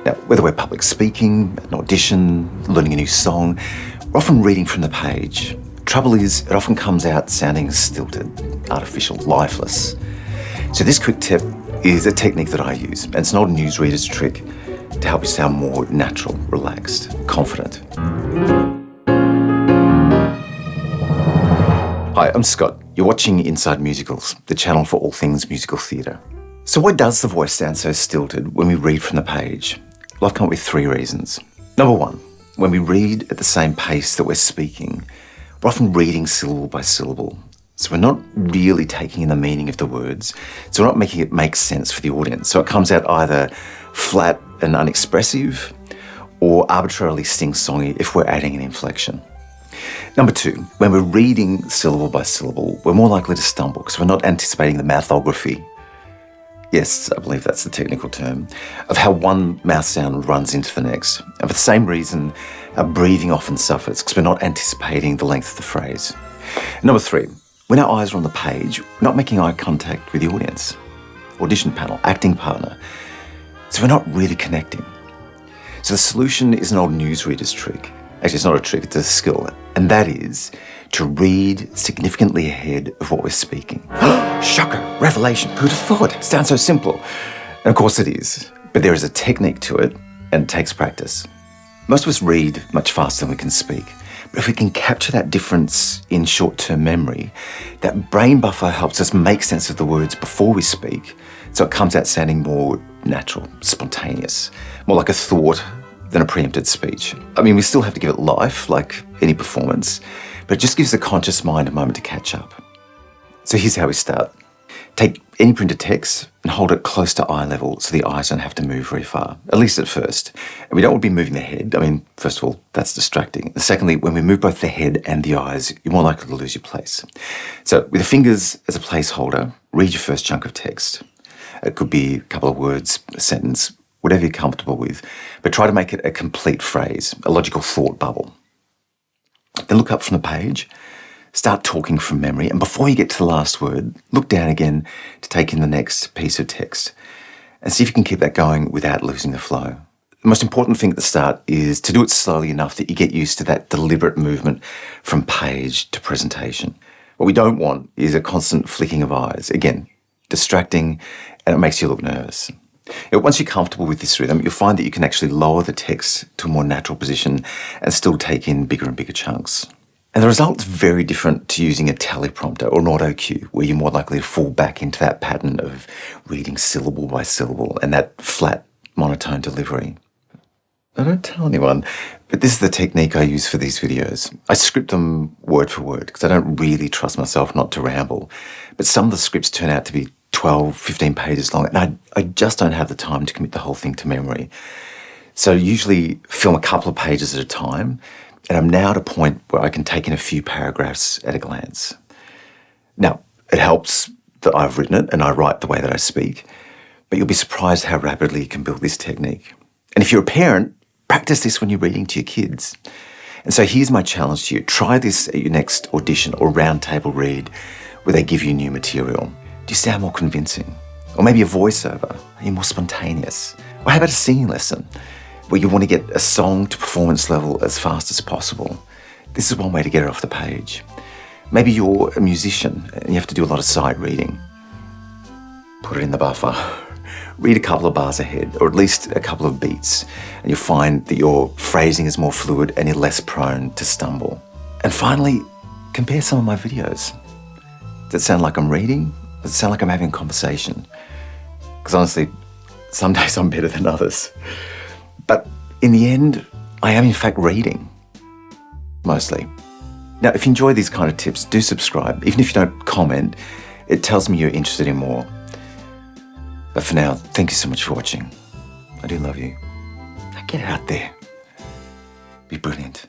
Now, whether we're public speaking, an audition, learning a new song, we're often reading from the page. Trouble is, it often comes out sounding stilted, artificial, lifeless. So this quick tip is a technique that I use, and it's not a newsreader's trick, to help you sound more natural, relaxed, confident. Hi, I'm Scott. You're watching Inside Musicals, the channel for all things musical theatre. So why does the voice sound so stilted when we read from the page? Well, I've come up with 3 reasons. Number 1, when we read at the same pace that we're speaking, we're often reading syllable by syllable. So we're not really taking in the meaning of the words, so we're not making it make sense for the audience. So it comes out either flat and unexpressive or arbitrarily sing-songy if we're adding an inflection. Number 2, when we're reading syllable by syllable, we're more likely to stumble because we're not anticipating the mouthography. Yes, I believe that's the technical term, of how one mouth sound runs into the next. And for the same reason, our breathing often suffers because we're not anticipating the length of the phrase. And number 3, when our eyes are on the page, we're not making eye contact with the audience, audition panel, acting partner. So we're not really connecting. So the solution is an old newsreader's trick. Actually, it's not a trick, it's a skill. And that is to read significantly ahead of what we're speaking. Shocker, revelation, who'd have thought? It sounds so simple. And of course it is, but there is a technique to it and it takes practice. Most of us read much faster than we can speak. But if we can capture that difference in short-term memory, that brain buffer helps us make sense of the words before we speak, so it comes out sounding more natural, spontaneous, more like a thought than a preempted speech. I mean, we still have to give it life, like any performance, but it just gives the conscious mind a moment to catch up. So here's how we start. Take any printed text and hold it close to eye level so the eyes don't have to move very far, at least at first. And we don't want to be moving the head. I mean, first of all, that's distracting. And secondly, when we move both the head and the eyes, you're more likely to lose your place. So with the fingers as a placeholder, read your first chunk of text. It could be a couple of words, a sentence, whatever you're comfortable with, but try to make it a complete phrase, a logical thought bubble. Then look up from the page, start talking from memory, and before you get to the last word, look down again to take in the next piece of text and see if you can keep that going without losing the flow. The most important thing at the start is to do it slowly enough that you get used to that deliberate movement from page to presentation. What we don't want is a constant flicking of eyes. Again, distracting, and it makes you look nervous. Once you're comfortable with this rhythm, you'll find that you can actually lower the text to a more natural position and still take in bigger and bigger chunks. And the result's very different to using a teleprompter or an auto cue, where you're more likely to fall back into that pattern of reading syllable by syllable and that flat, monotone delivery. I don't tell anyone, but this is the technique I use for these videos. I script them word for word because I don't really trust myself not to ramble. But some of the scripts turn out to be 12, 15 pages long, and I just don't have the time to commit the whole thing to memory. So I usually film a couple of pages at a time, and I'm now at a point where I can take in a few paragraphs at a glance. Now, it helps that I've written it and I write the way that I speak, but you'll be surprised how rapidly you can build this technique. And if you're a parent, practice this when you're reading to your kids. And so here's my challenge to you. Try this at your next audition or roundtable read where they give you new material. Do you sound more convincing? Or maybe a voiceover, are you more spontaneous? Or how about a singing lesson where you want to get a song to performance level as fast as possible? This is one way to get it off the page. Maybe you're a musician and you have to do a lot of sight reading. Put it in the buffer. Read a couple of bars ahead, or at least a couple of beats, and you'll find that your phrasing is more fluid and you're less prone to stumble. And finally, compare some of my videos. Does it sound like I'm reading? Does it sound like I'm having a conversation? Because honestly, some days I'm better than others. But in the end, I am in fact reading. Mostly. Now, if you enjoy these kind of tips, do subscribe. Even if you don't comment, it tells me you're interested in more. But for now, thank you so much for watching. I do love you. Now get out there. Be brilliant.